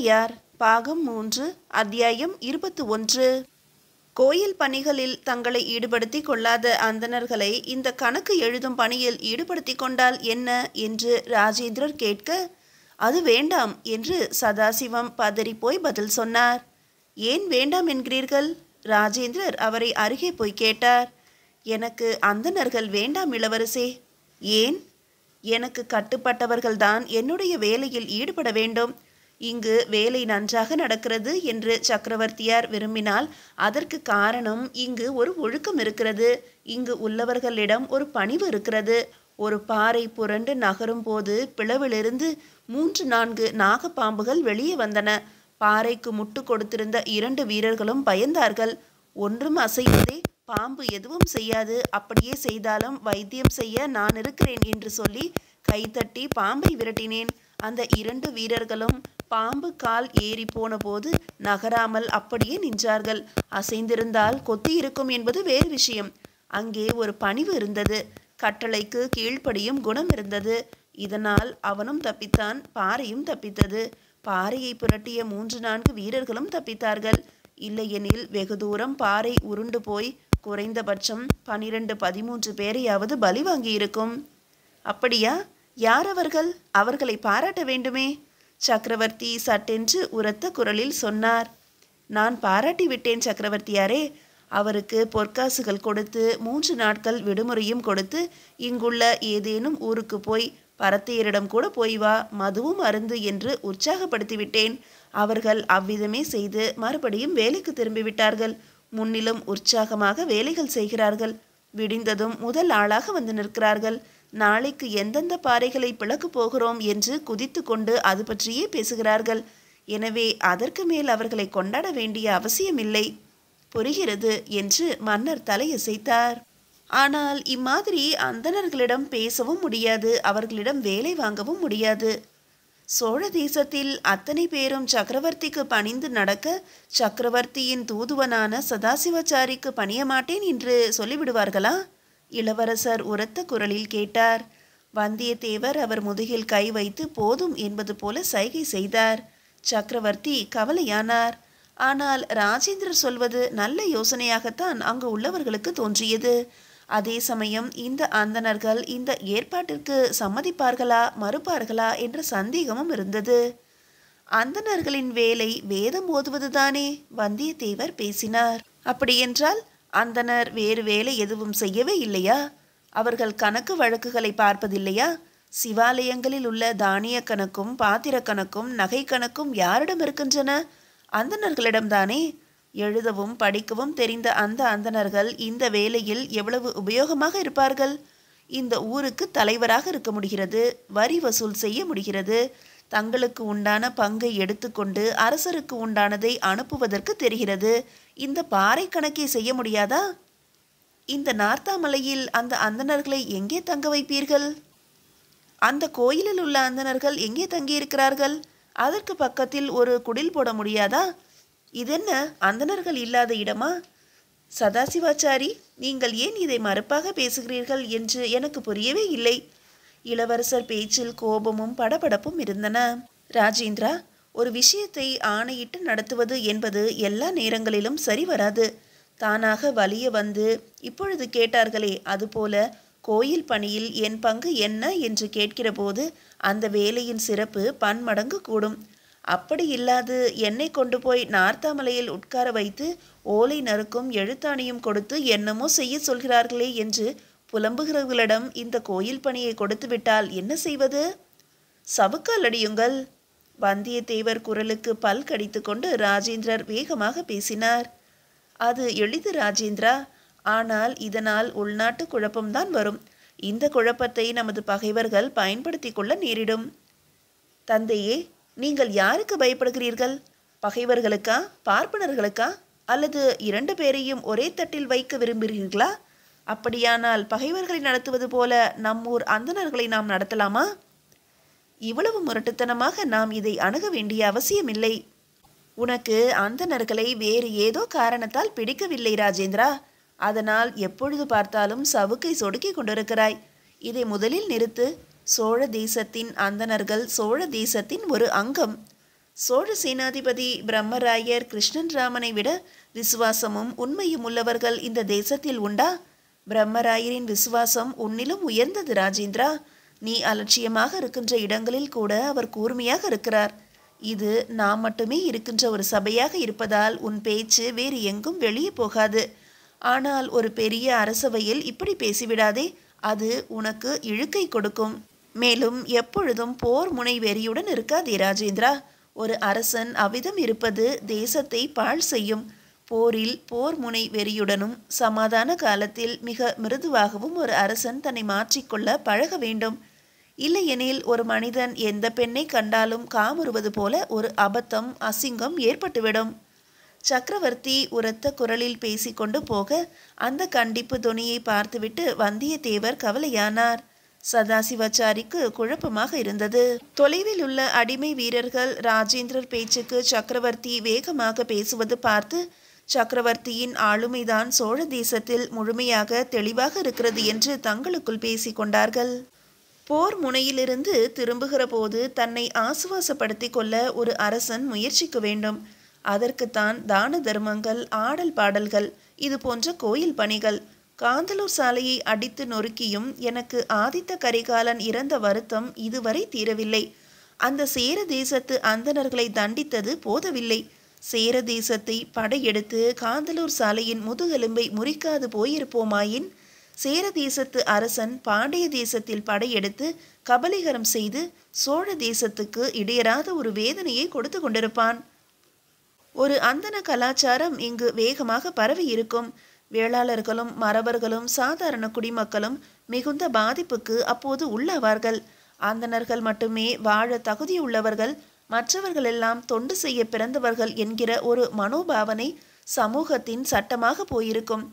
ஔவையார் பாகம் 3 அத்தியாயம் 21. கோயில் பணிகளில் தங்களை ஈடுபடுத்தி கொள்ளாத அந்தணர்களை இந்த கணக்கு எழுதும் பணியில் ஈடுபடுத்தி கொண்டால் என்ன என்று ராஜேந்திரர் கேட்க, அது வேண்டாம் என்று சதாசிவம் பதறிப்போய் பதில் சொன்னார். ஏன் வேண்டாம் என்கிறீர்கள்? ராஜேந்திரர் அவரை அருகே போய் கேட்டார். எனக்கு அந்தணர்கள் வேண்டாம் இளவரசே. ஏன்? எனக்கு கட்டுப்பட்டவர்கள்தான் என்னுடைய வேலையில் ஈடுபட வேண்டும். இங்கு வேலை நன்றாக நடக்கிறது என்று சக்கரவர்த்தியார் விரும்பினால் அதற்கு காரணம் இங்கு ஒரு ஒழுக்கம் இருக்கிறது. இங்கு உள்ளவர்களிடம் ஒரு பணிவு இருக்கிறது. ஒரு பாறை புரண்டு நகரும் போது பிளவிலிருந்து 3-4 நாகப்பாம்புகள் வெளியே வந்தன. பாறைக்கு முட்டு கொடுத்திருந்த 2 வீரர்களும் பயந்தார்கள். ஒன்றும் அசைவதே, பாம்பு எதுவும் செய்யாது, அப்படியே செய்தாலும் வைத்தியம் செய்ய நான் இருக்கிறேன் என்று சொல்லி கைத்தட்டி பாம்பை விரட்டினேன். அந்த 2 வீரர்களும் பாம்பு கால் ஏறி போன போது நகராமல் அப்படியே நின்றார்கள். அசைந்திருந்தால் கொத்தி இருக்கும் என்பது வேறு விஷயம். அங்கே ஒரு பணிவு இருந்தது. கட்டளைக்கு கீழ்ப்படியும் குணம் இருந்தது. இதனால் அவனும் தப்பித்தான், பாறையும் தப்பித்தது. பாறையை புரட்டிய 3-4 வீரர்களும் தப்பித்தார்கள். இல்லையெனில் வெகு தூரம் பாறை உருண்டு போய் குறைந்தபட்சம் 12-13 பேரையாவது பலி வாங்கியிருக்கும். அப்படியா? யார் அவர்கள்? அவர்களை பாராட்ட வேண்டுமே. சக்கரவர்த்தி சட்டென்று உரத்த குரலில் சொன்னார். நான் பாராட்டி விட்டேன் சக்கரவர்த்தியாரே. அவருக்கு பொற்காசுகள் கொடுத்து 3 நாட்கள் விடுமுறையும் கொடுத்து இங்குள்ள ஏதேனும் ஊருக்கு போய் பரத்தையரிடம் கூட போய் வா, மதுவும் அருந்து என்று உற்சாகப்படுத்திவிட்டேன். அவர்கள் அவ்விதமே செய்து மறுபடியும் வேலைக்கு திரும்பிவிட்டார்கள். முன்னிலும் உற்சாகமாக வேலைகள் செய்கிறார்கள். விடிந்ததும் முதல் ஆளாக வந்து நிற்கிறார்கள். நாளைக்கு எந்தெந்த பாறைகளை பிளக்கு போகிறோம் என்று குதித்து கொண்டு அது பற்றியே பேசுகிறார்கள். எனவே அதற்கு மேல் அவர்களை கொண்டாட வேண்டிய அவசியமில்லை. புரிகிறது என்று மன்னர் தலையசைத்தார். ஆனால் இம்மாதிரி அந்தணர்களிடம் பேசவும் முடியாது, அவர்களிடம் வேலை வாங்கவும் முடியாது. சோழ தேசத்தில் அத்தனை பேரும் சக்கரவர்த்திக்கு பணிந்து நடக்க சக்கரவர்த்தியின் தூதுவனான சதாசிவாச்சாரிக்கு பணிய மாட்டேன் என்று சொல்லிவிடுவார்களா? இளவரசர் உரத்த குரலில் கேட்டார். வந்தியத்தேவர் அவர் முதுகில் கை வைத்து போதும் என்பது போல சைகை செய்தார். சக்கரவர்த்தி கவலையானார். ஆனால் ராஜேந்திரர் சொல்வது நல்ல யோசனையாகத்தான் அங்கு உள்ளவர்களுக்கு தோன்றியது. அதே சமயம் இந்த அந்தணர்கள் இந்த ஏற்பாட்டிற்கு சம்மதிப்பார்களா மறுப்பார்களா என்ற சந்தேகமும் இருந்தது. அந்தணர்களின் வேலை வேதம் ஓதுவதுதானே? வந்தியத்தேவர் பேசினார். அப்படியென்றால் அந்தணர் வேறு வேலை எதுவும் செய்யவே இல்லையா? அவர்கள் கணக்கு வழக்குகளை பார்ப்பதில்லையா? சிவாலயங்களில் உள்ள தானிய கணக்கும் பாத்திர கணக்கும் நகை கணக்கும் யாரிடம் இருக்கின்றன? அந்தணர்களிடம்தானே. எழுதவும் படிக்கவும் தெரிந்த அந்த அந்தணர்கள் இந்த வேலையில் எவ்வளவு உபயோகமாக இருப்பார்கள். இந்த ஊருக்கு தலைவராக இருக்க முடிகிறது, வரி வசூல் செய்ய முடிகிறது, தங்களுக்கு உண்டான பங்கை எடுத்துக்கொண்டு அரசருக்கு உண்டானதை அனுப்புவதற்கு தெரிகிறது. இந்த பாறை கணக்கை செய்ய முடியாதா? இந்த நார்த்தாமலையில் அந்த அந்தணர்களை எங்கே தங்க வைப்பீர்கள்? அந்த கோயிலில் உள்ள அந்தணர்கள் எங்கே தங்கியிருக்கிறார்கள்? அதற்கு பக்கத்தில் ஒரு குடில் போட முடியாதா? இதென்ன அந்தணர்கள் இல்லாத இடமா? சதாசிவாச்சாரி, நீங்கள் ஏன் இதை மறுப்பாக பேசுகிறீர்கள் என்று எனக்கு புரியவே இல்லை. இளவரசர் பேச்சில் கோபமும் படபடப்பும் இருந்தன. ராஜேந்திரா, ஒரு விஷயத்தை ஆணையிட்டு நடத்துவது என்பது எல்லா நேரங்களிலும் சரி வராது. தானாக வலிய வந்து இப்பொழுது கேட்டார்களே, அதுபோல கோயில் பணியில் என் பங்கு என்ன என்று கேட்கிற போது அந்த வேலையின் சிறப்பு பன்மடங்கு கூடும். அப்படி இல்லாது என்னை கொண்டு போய் நார்த்தாமலையில் உட்கார வைத்து ஓலை நறுக்கும் எழுத்தாணியும் கொடுத்து என்னமோ செய்ய சொல்கிறார்களே என்று புலம்புகிறவர்களிடம் இந்த கோயில் பணியை கொடுத்து விட்டால் என்ன செய்வது? சவுக்கால் அடியுங்கள். வந்தியத்தேவர் குரலுக்கு பல் கடித்து கொண்டு ராஜேந்திரர் வேகமாக பேசினார். அது எளிது ராஜேந்திரா. ஆனால் இதனால் உள்நாட்டு குழப்பம்தான் வரும். இந்த குழப்பத்தை நமது பகைவர்கள் பயன்படுத்தி கொள்ள நேரிடும். தந்தையே, நீங்கள் யாருக்கு பயப்படுகிறீர்கள்? பகைவர்களுக்கா, பார்ப்பனர்களுக்கா, அல்லது 2 பேரையும் ஒரே தட்டில் வைக்க விரும்புகிறீர்களா? அப்படியானால் பகைவர்களை நடத்துவது போல நம்மூர் அந்தணர்களை நாம் நடத்தலாமா? இவ்வளவு முரட்டுத்தனமாக நாம் இதை அணுக வேண்டிய அவசியமில்லை. உனக்கு அந்தணர்களை வேறு ஏதோ காரணத்தால் பிடிக்கவில்லை ராஜேந்திரா. அதனால் எப்பொழுது பார்த்தாலும் சவுக்கை சொடுக்கி கொண்டிருக்கிறாய். இதை முதலில் நிறுத்து. சோழ தேசத்தின் அந்தணர்கள் சோழ தேசத்தின் ஒரு அங்கம். சோழ சேனாதிபதி பிரம்மராயர் கிருஷ்ணன் ராமனை விட விசுவாசமும் உண்மையும் உள்ளவர்கள் இந்த தேசத்தில் உண்டா? பிரம்மராயரின் விசுவாசம் உன்னிலும் உயர்ந்தது ராஜேந்திரா. நீ அலட்சியமாக இருக்கின்ற இடங்களில் கூட அவர் கூர்மையாக இருக்கிறார். இது நாம் மட்டுமே இருக்கின்ற ஒரு சபையாக இருப்பதால் உன் பேச்சு வேறு எங்கும் வெளியே போகாது. ஆனால் ஒரு பெரிய அரசவையில் இப்படி பேசிவிடாதே. அது உனக்கு இழுக்கை கொடுக்கும். மேலும் எப்பொழுதும் போர் முனை வெறியுடன் இருக்காதே ராஜேந்திரா. ஒரு அரசன் அவ்விதம் இருப்பது தேசத்தை பாழ் செய்யும். போரில் போர் முனை வெறியுடனும் சமாதான காலத்தில் மிக மிருதுவாகவும் ஒரு அரசன் தன்னை மாற்றிக்கொள்ள பழக வேண்டும். இல்லையெனில் ஒரு மனிதன் எந்த பெண்ணை கண்டாலும் காமுறுவது போல ஒரு அபத்தம் அசிங்கம் ஏற்பட்டுவிடும். சக்கரவர்த்தி உரத்த குரலில் பேசிக்கொண்டு போக அந்த கண்டிப்பு தொனியை பார்த்துவிட்டு வந்தியத்தேவர் கவலையானார். சதாசிவாச்சாரிக்கு குழப்பமாக இருந்தது. தொலைவில் உள்ள அடிமை வீரர்கள் ராஜேந்திரர் பேச்சுக்கு சக்கரவர்த்தி வேகமாக பேசுவது பார்த்து சக்கரவர்த்தியின் ஆளுமைதான் சோழ தேசத்தில் முழுமையாக தெளிவாக இருக்கிறது என்று தங்களுக்குள் பேசிக்கொண்டார்கள். போர் முனையிலிருந்து திரும்புகிற போது தன்னை ஆசுவாசப்படுத்தி கொள்ள ஒரு அரசன் முயற்சிக்க வேண்டும். அதற்குத்தான் தான தர்மங்கள், ஆடல் பாடல்கள், இது போன்ற கோயில் பணிகள். காந்தலூர் சாலையை அடித்து நொறுக்கியும் எனக்கு ஆதித்த கரிகாலன் இறந்த வருத்தம் இதுவரை தீரவில்லை. அந்த சேர தேசத்து அந்தணர்களை தண்டித்தது போதவில்லை. சேர தேசத்தை படையெடுத்து காந்தலூர் சாலையின் முதுகெலும்பை முறிக்காது போயிருப்போமாயின் சேர தேசத்து அரசன் பாண்டிய தேசத்தில் படையெடுத்து கபலீகரம் செய்து சோழ தேசத்துக்கு இடையராத ஒரு வேதனையை கொடுத்து கொண்டிருப்பான். ஒரு அந்தன கலாச்சாரம் இங்கு வேகமாக பரவி இருக்கும். வேளாளர்களும் மறவர்களும் சாதாரண குடிமக்களும் மிகுந்த பாதிப்புக்கு அப்போது உள்ளாவார்கள். அந்தணர்கள் மட்டுமே வாழ தகுதியுள்ளவர்கள், மற்றவர்கள் எல்லாம் தொண்டு செய்ய பிறந்தவர்கள் என்கிற ஒரு மனோபாவனை சமூகத்தின் சட்டமாக போயிருக்கும்.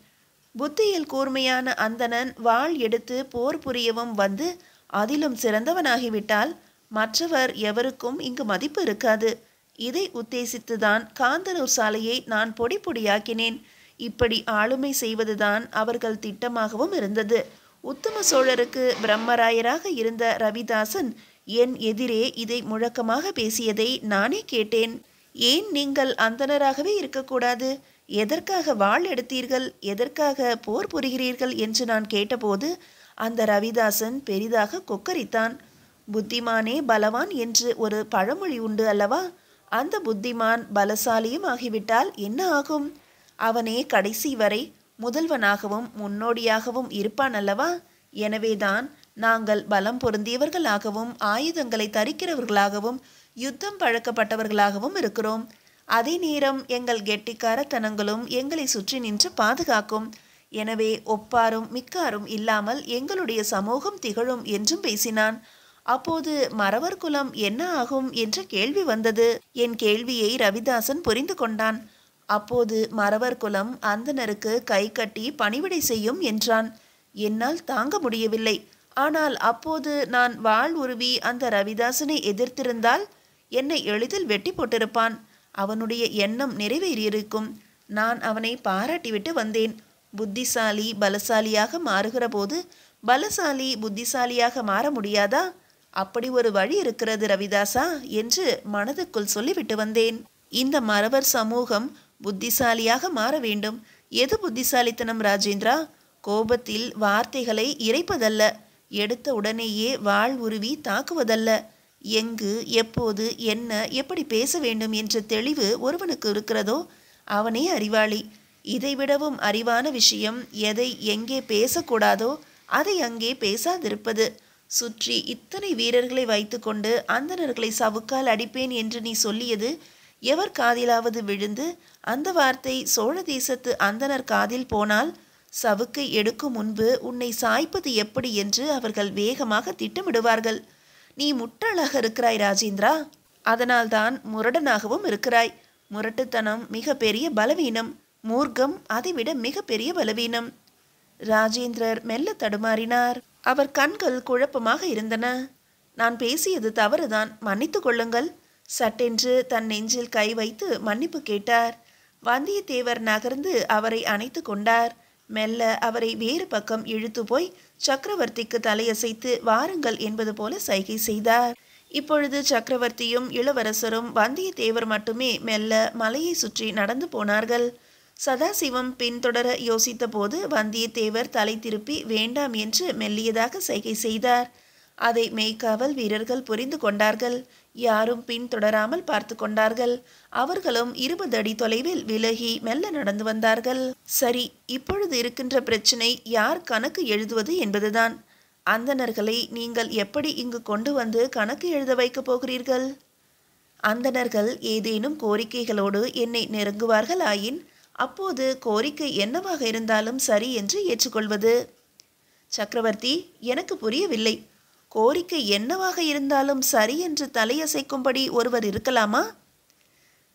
புத்தியில் கூர்மையான அந்தணன் வாள் எடுத்து போர் புரியவும் வந்து அதிலும் சிறந்தவனாகிவிட்டால் மற்றவர் எவருக்கும் இங்கு மதிப்பு இருக்காது. இதை உத்தேசித்துதான் காந்தலூர் சாலையை நான் பொடி பொடியாக்கினேன். இப்படி ஆளுமை செய்வதுதான் அவர்கள் திட்டமாகவும் இருந்தது. உத்தம சோழருக்கு பிரம்மராயராக இருந்த ரவிதாசன் என் எதிரே இதை முழக்கமாக பேசியதை நானே கேட்டேன். ஏன் நீங்கள் அந்தணராகவே இருக்கக்கூடாது? எதற்காக வாள் எடுத்தீர்கள்? எதற்காக போர் புரிகிறீர்கள் என்று நான் கேட்டபோது அந்த ரவிதாசன் பெரிதாக கொக்கரித்தான். புத்திமானே பலவான் என்று ஒரு பழமொழி உண்டு அல்லவா? அந்த புத்திமான் பலசாலியும் ஆகிவிட்டால் என்ன ஆகும்? அவனே கடைசி வரை முதல்வனாகவும் முன்னோடியாகவும் இருப்பான் அல்லவா? எனவேதான் நாங்கள் பலம் பொருந்தியவர்களாகவும் ஆயுதங்களை தரிக்கிறவர்களாகவும் யுத்தம் பழக்கப்பட்டவர்களாகவும் இருக்கிறோம். அதே நேரம் எங்கள் கெட்டிக்காரத்தனங்களும் எங்களை சுற்றி நின்று பாதுகாக்கும். எனவே ஒப்பாரும் மிக்காரும் இல்லாமல் எங்களுடைய சமூகம் திகழும் என்றும் பேசினான். அப்போது மறவர் குலம் என்ன ஆகும் என்ற கேள்வி வந்தது. என் கேள்வியை ரவிதாசன் புரிந்து கொண்டான். அப்போது மறவர் குலம் அந்தணருக்கு கை கட்டி பணிவிடை செய்யும் என்றான். என்னால் தாங்க முடியவில்லை. ஆனால் அப்போது நான் வாள் உருவி அந்த ரவிதாசனை எதிர்த்திருந்தால் என்னை எளிதில் வெட்டி போட்டிருப்பான். அவனுடைய எண்ணம் நிறைவேறியிருக்கும். நான் அவனை பாராட்டிவிட்டு வந்தேன். புத்திசாலி பலசாலியாக மாறுகிற போது பலசாலி புத்திசாலியாக மாற முடியாதா? அப்படி ஒரு வழி இருக்கிறது ரவிதாசா என்று மனதுக்குள் சொல்லிவிட்டு வந்தேன். இந்த மறவர் சமூகம் புத்திசாலியாக மாற வேண்டும். எது புத்திசாலித்தனம் ராஜேந்திரா? கோபத்தில் வார்த்தைகளை இறைப்பதல்ல, எடுத்த உடனேயே வாள் உருவி தாக்குவதல்ல. எங்கு எப்போது என்ன எப்படி பேச வேண்டும் என்ற தெளிவு ஒருவனுக்கு இருக்கிறதோ அவனே அறிவாளி. இதைவிடவும் அறிவான விஷயம் எதை எங்கே பேசக்கூடாதோ அதை அங்கே பேசாதிருப்பது. சுற்றி இத்தனை வீரர்களை வைத்துக்கொண்டு அந்தணர்களை சவுக்கால் அடிப்பேன் என்று நீ சொல்லியது எவர் காதிலாவது விழுந்து அந்த வார்த்தை சோழ தேசத்து அந்தணர் காதில் போனால் சவுக்கை எடுக்கும் முன்பு உன்னை சாய்ப்பது எப்படி என்று அவர்கள் வேகமாக திட்டமிடுவார்கள். நீ முட்டாளாக இருக்கிறாய் ராஜேந்திரா. அதனால்தான் முரடனாகவும் இருக்கிறாய். முரட்டுத்தனம் மிக பெரிய பலவீனம். மூர்க்கம் அதைவிட மிக பெரிய பலவீனம். ராஜேந்திரர் மெல்ல தடுமாறினார். அவர் கண்கள் குழப்பமாக இருந்தன. நான் பேசியது தவறுதான், மன்னித்து கொள்ளுங்கள். சட்டென்று தன் நெஞ்சில் கை வைத்து மன்னிப்பு கேட்டார். வந்தியத்தேவர் நகர்ந்து அவரை அணைத்து கொண்டார். மெல்ல அவரை வேறு பக்கம் இழுத்து போய் சக்கரவர்த்திக்கு தலையசைத்து வாருங்கள் என்பது போல சைகை செய்தார். இப்பொழுது சக்கரவர்த்தியும் இளவரசரும் வந்தியத்தேவர் மட்டுமே மெல்ல மலையை சுற்றி நடந்து போனார்கள். சதாசிவம் பின்தொடர யோசித்த போது வந்தியத்தேவர் தலை திருப்பி வேண்டாம் என்று மெல்லியதாக சைகை செய்தார். அதை மெய்க்காவல் வீரர்கள் புரிந்து கொண்டார்கள். யாரும் பின்தொடராமல் பார்த்து கொண்டார்கள். அவர்களும் 20 அடி தொலைவில் விலகி மெல்ல நடந்து வந்தார்கள். சரி, இப்பொழுது இருக்கின்ற பிரச்சினை யார் கணக்கு எழுதுவது என்பதுதான். அந்தணர்களை நீங்கள் எப்படி இங்கு கொண்டு வந்து கணக்கு எழுத வைக்கப் போகிறீர்கள்? அந்தணர்கள் ஏதேனும் கோரிக்கைகளோடு என்னை நெருங்குவார்கள் ஆயின் அப்போது கோரிக்கை என்னவாக இருந்தாலும் சரி என்று ஏற்றுக்கொள்வது. சக்கரவர்த்தி, எனக்கு புரியவில்லை. கோரிக்கை என்னவாக இருந்தாலும் சரி என்று தலையசைக்கும்படி ஒருவர் இருக்கலாமா?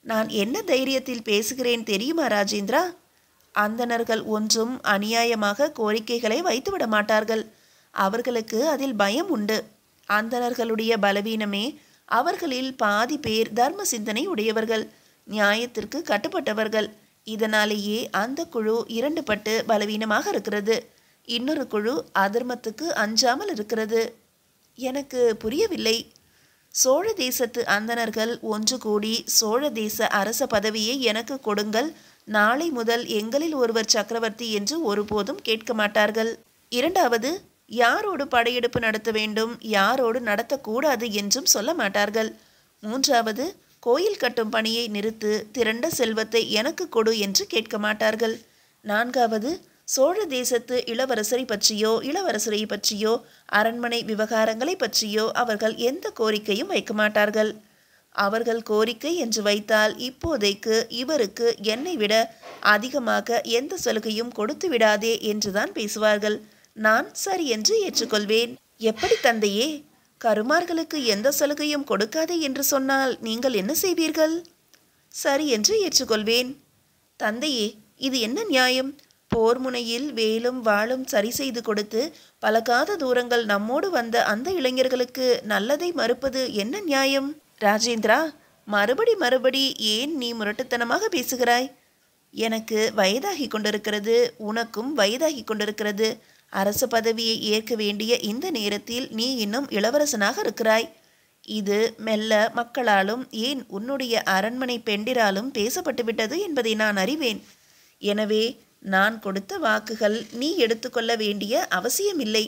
நான் என்ன தைரியத்தில் பேசுகிறேன் தெரியுமா ராஜேந்திரா? அந்தணர்கள் ஒன்றும் அநியாயமாக கோரிக்கைகளை வைத்துவிட மாட்டார்கள். அவர்களுக்கு அதில் பயம் உண்டு. அந்தணர்களுடைய பலவீனமே அவர்களில் பாதி பேர் தர்ம சிந்தனை உடையவர்கள், நியாயத்திற்கு கட்டுப்பட்டவர்கள். இதனாலேயே அந்த குழு 2 பட்டு பலவீனமாக இருக்கிறது. இன்னொரு குழு அதர்மத்துக்கு அஞ்சாமல் இருக்கிறது. எனக்கு புரியவில்லை. சோழ தேசத்து அந்தணர்கள் ஒன்று கூடி சோழ தேச அரச பதவியை எனக்கு கொடுங்கள், நாளை முதல் எங்களில் ஒருவர் சக்கரவர்த்தி என்று ஒருபோதும் கேட்க மாட்டார்கள். இரண்டாவது, யாரோடு படையெடுப்பு நடத்த வேண்டும், யாரோடு நடத்தக்கூடாது என்றும் சொல்ல மாட்டார்கள். மூன்றாவது, கோயில் கட்டும் பணியை நிறுத்து, திரண்ட செல்வத்தை எனக்கு கொடு என்று கேட்க மாட்டார்கள். நான்காவது, சோழ தேசத்து இளவரசரை பற்றியோ அரண்மனை விவகாரங்களை பற்றியோ அவர்கள் எந்த கோரிக்கையும் வைக்க மாட்டார்கள். அவர்கள் கோரிக்கை என்று வைத்தால் இப்போதைக்கு இவருக்கு என்னை விட அதிகமாக எந்த சலுகையும் கொடுத்து விடாதே என்றுதான் பேசுவார்கள். நான் சரி என்று ஏற்றுக்கொள்வேன். எப்படி தந்தையே? கருமார்களுக்கு எந்த சலுகையும் கொடுக்காதே என்று சொன்னால் நீங்கள் என்ன செய்வீர்கள்? சரி என்று ஏற்றுக்கொள்வேன். தந்தையே, இது என்ன நியாயம்? போர் முனையில் வேலும் வாளும் சரி செய்து கொடுத்து பலகாத தூரங்கள் நம்மோடு வந்த அந்த இளைஞர்களுக்கு நல்லதை மறுப்பது என்ன நியாயம்? ராஜேந்திரா, மறுபடி ஏன் நீ முரட்டுத்தனமாக பேசுகிறாய்? எனக்கு வயதாகி கொண்டிருக்கிறது, உனக்கும் வயதாகி கொண்டிருக்கிறது. அரச பதவியை ஏற்க வேண்டிய இந்த நேரத்தில் நீ இன்னும் இளவரசனாக இருக்கிறாய். இது மெல்ல மக்களாலும் ஏன் உன்னுடைய அரண்மனை பெண்டிராலும் பேசப்பட்டுவிட்டது என்பதை நான் அறிவேன். எனவே நான் கொடுத்த வாக்குகள் நீ எடுத்துக்கொள்ள வேண்டிய அவசியமில்லை.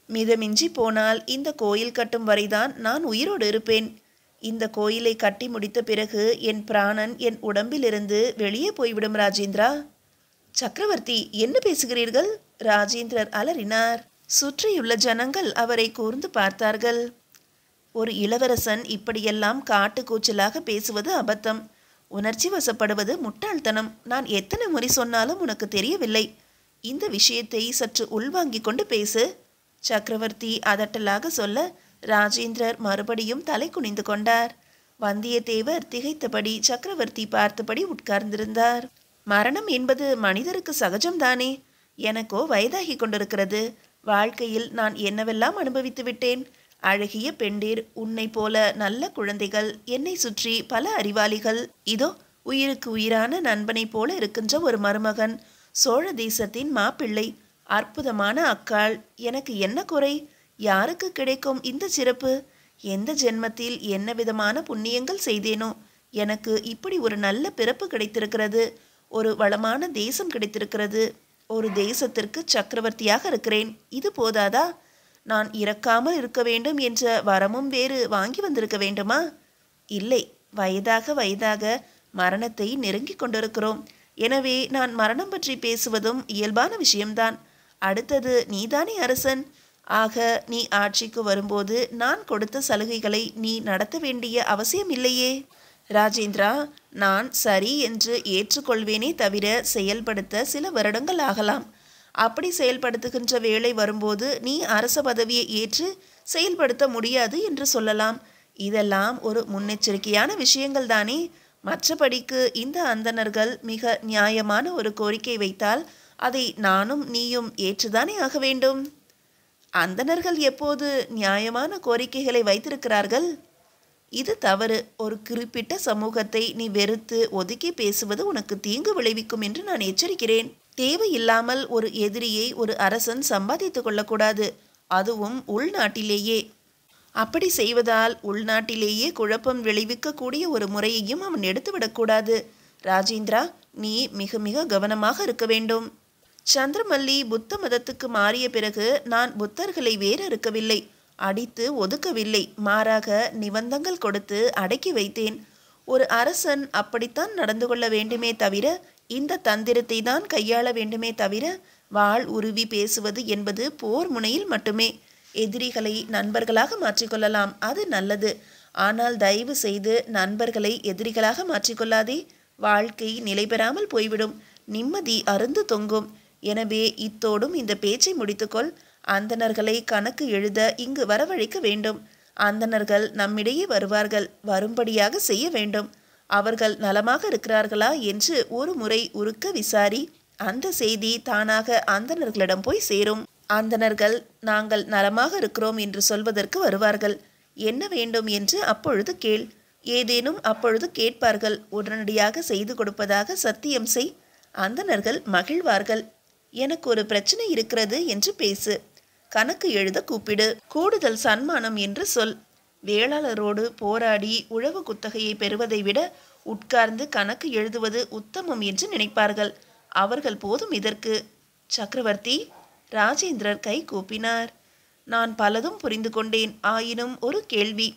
மிதமின்றி போனால் இந்த கோயில் கட்டும் வரைதான் நான் உயிரோடு இருப்பேன். இந்த கோயிலை கட்டி முடித்த பிறகு என் பிராணன் என் உடம்பிலிருந்து வெளியே போய்விடும். ராஜேந்திரா. சக்கரவர்த்தி, என்ன பேசுகிறீர்கள்? ராஜேந்திரர் அலறினார். சுற்றியுள்ள ஜனங்கள் அவரை கூர்ந்து பார்த்தார்கள். ஒரு இளவரசன் இப்படியெல்லாம் காட்டு கூச்சலாக பேசுவது அபத்தம். உணர்ச்சி வசப்படுவது முட்டாள்தனம். நான் எத்தனை முறை சொன்னாலும் உனக்கு தெரியவில்லை. இந்த விஷயத்தை சற்று உள்வாங்கிக் கொண்டு பேசு. சக்கரவர்த்தி அதட்டலாக சொல்ல ராஜேந்திரர் மறுபடியும் தலை குனிந்து கொண்டார். வந்தியத்தேவர் திகைத்தபடி சக்கரவர்த்தி பார்த்தபடி உட்கார்ந்திருந்தார். மரணம் என்பது மனிதருக்கு சகஜம்தானே. எனக்கோ வயதாகி கொண்டிருக்கிறது. வாழ்க்கையில் நான் என்னவெல்லாம் அனுபவித்து விட்டேன். அழகிய பெண்டீர், உன்னை போல நல்ல குழந்தைகள், என்னை சுற்றி பல அறிவாளிகள், இதோ உயிருக்கு உயிரான நண்பனை போல இருக்கின்ற ஒரு மருமகன், சோழ தேசத்தின் மாப்பிள்ளை, அற்புதமான அக்காள். எனக்கு என்ன குறை? யாருக்கு கிடைக்கும் இந்த சிறப்பு? எந்த ஜென்மத்தில் என்ன விதமான புண்ணியங்கள் செய்தேனோ எனக்கு இப்படி ஒரு நல்ல பிறப்பு கிடைத்திருக்கிறது. ஒரு வளமான தேசம் கிடைத்திருக்கிறது. ஒரு தேசத்திற்கு சக்கரவர்த்தியாக இருக்கிறேன். இது போதாதா? நான் இறக்காமல் இருக்க வேண்டும் என்ற வரமும் வேறு வாங்கி வந்திருக்க வேண்டுமா? இல்லை, வயதாக மரணத்தை நெருங்கி கொண்டிருக்கிறோம். எனவே நான் மரணம் பற்றி பேசுவதும் இயல்பான விஷயம்தான். அடுத்தது நீதானே அரசன். ஆக நீ ஆட்சிக்கு வரும்போது நான் கொடுத்த சலுகைகளை நீ நடத்த வேண்டிய அவசியம் இல்லையே. ராஜேந்திரா, நான் சரி என்று ஏற்றுக்கொள்வேனே தவிர செயல்படுத்த சில வருடங்கள் ஆகலாம். அப்படி செயல்படுத்துகின்ற வேளை வரும்போது நீ அரச பதவியை ஏற்று செயல்படுத்த முடியாது என்று சொல்லலாம். இதெல்லாம் ஒரு முன்னெச்சரிக்கையான விஷயங்கள் தானே. மற்றபடிக்கு இந்த அந்தணர்கள் மிக நியாயமான ஒரு கோரிக்கை வைத்தால் அதை நானும் நீயும் ஏற்றுதானே ஆக வேண்டும். அந்தணர்கள் எப்போது நியாயமான கோரிக்கைகளை வைத்திருக்கிறார்கள்? இது தவறு. ஒரு குறிப்பிட்ட சமூகத்தை நீ வெறுத்து ஒதுக்கி பேசுவது உனக்கு தீங்கு விளைவிக்கும் என்று நான் எச்சரிக்கிறேன். தேவையில்லாமல் ஒரு எதிரியை ஒரு அரசன் சம்பாதித்து கொள்ளக்கூடாது, அதுவும் உள்நாட்டிலேயே. அப்படி செய்வதால் உள்நாட்டிலேயே குழப்பம் விளைவிக்கக்கூடிய ஒரு முறையையும் அவன் எடுத்துவிடக்கூடாது. ராஜேந்திரா, நீ மிக மிக கவனமாக இருக்க வேண்டும். சந்திரமல்லி புத்த மதத்துக்கு மாறிய பிறகு நான் புத்தர்களை வேறறுக்கவில்லை, அடித்து ஒதுக்கவில்லை. மாறாக நிபந்தங்கள் கொடுத்து அடக்கி வைத்தேன். ஒரு அரசன் அப்படித்தான் நடந்து கொள்ள வேண்டுமே தவிர, இந்த தந்திரத்தை தான் கையாள வேண்டுமே தவிர, வாள் உருவி பேசுவது என்பது போர் முனையில் மட்டுமே. எதிரிகளை நண்பர்களாக மாற்றிக்கொள்ளலாம், அது நல்லது. ஆனால் தயவு செய்து நண்பர்களை எதிரிகளாக மாற்றிக்கொள்ளாதே. வாழ்க்கை நிலை பெறாமல் போய்விடும், நிம்மதி அருந்து தொங்கும். எனவே இத்தோடும் இந்த பேச்சை முடித்துக்கொள். அந்தணர்களை கணக்கு எழுத இங்கு வரவழைக்க வேண்டும். அந்தணர்கள் நம்மிடையே வருவார்கள், வரும்படியாக செய்ய வேண்டும். அவர்கள் நலமாக இருக்கிறார்களா என்று ஒரு முறை உருக்க விசாரி. அந்த செய்தி தானாக அந்தணர்களிடம் போய் சேரும். அந்தணர்கள் நாங்கள் நலமாக இருக்கிறோம் என்று சொல்வதற்கு வருவார்கள். என்ன வேண்டும் என்று அப்பொழுது கேள். ஏதேனும் அப்பொழுது கேட்பார்கள். உடனடியாக செய்து கொடுப்பதாக சத்தியம் செய். அந்தணர்கள் மகிழ்வார்கள். எனக்கு ஒரு பிரச்சனை இருக்கிறது என்று பேசு. கணக்கு எழுத கூப்பிடு. கூடுதல் சன்மானம் என்று சொல். வேளாளரோடு போராடி உழவு குத்தகையை பெறுவதை விட உட்கார்ந்து கணக்கு எழுதுவது உத்தமம் என்று நினைப்பார்கள். அவர்கள் போதும் இதற்கு. சக்கரவர்த்தி, ராஜேந்திரர் கை கூப்பினார். நான் பலதும் புரிந்து கொண்டேன். ஆயினும் ஒரு கேள்வி.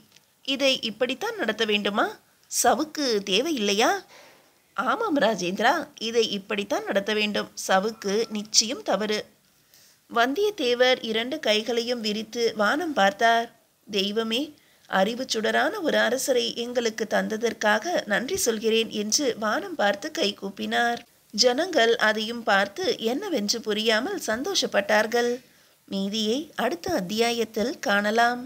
இதை இப்படித்தான் நடத்த வேண்டுமா? சவுக்கு தேவையில்லையா? ஆமாம் ராஜேந்திரா, இதை இப்படித்தான் நடத்த வேண்டும். சவுக்கு நிச்சயம் தவறு. வந்தியத்தேவர் 2 கைகளையும் விரித்து வானம் பார்த்தார். தெய்வமே, அறிவு சுடரான ஒரு அரசரை எங்களுக்கு தந்ததற்காக நன்றி சொல்கிறேன் என்று வானம் பார்த்து கை கூப்பினார். ஜனங்கள் அதையும் பார்த்து என்னவென்று புரியாமல் சந்தோஷப்பட்டார்கள். மீதியை அடுத்த அத்தியாயத்தில் காணலாம்.